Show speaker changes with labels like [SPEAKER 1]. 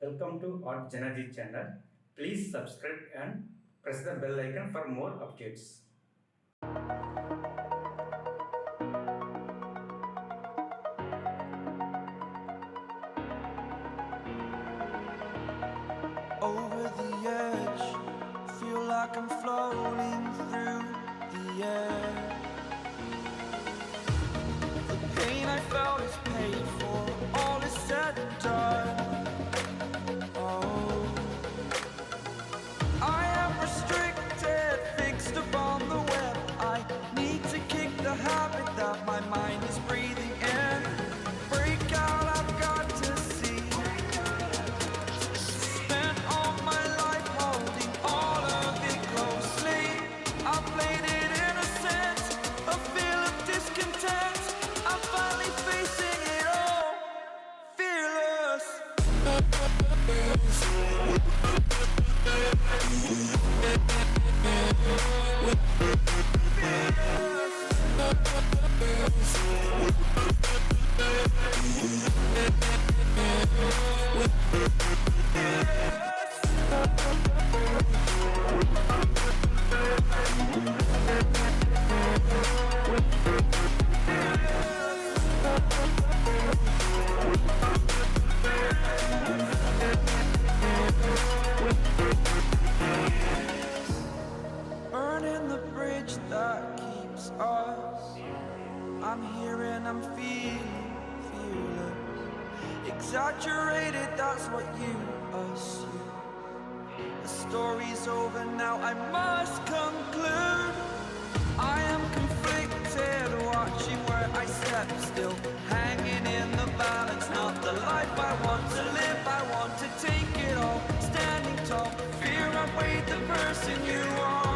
[SPEAKER 1] Welcome to JanaG channel. Please subscribe and press the bell icon for more updates.
[SPEAKER 2] Over the edge, feel like I'm floating through the air. The pain I felt is paid for, all is said and done. Oh, I am restricted, fixed upon the web. I need to kick the habit that my mind is breathing in. Break out, I've got to see. Spent all my life holding all of it closely. I played it innocent, a feel of discontent. I'm finally facing it all, fearless. Burning the bridge that keeps us. I'm here and I'm feeling fearless. Exaggerated, that's what you assume. The story's over now, I must conclude. I am conflicted, watching where I step still, hanging in the balance. Not the life I want to live, I want to take it all. Standing tall, fear I weighed the person you are.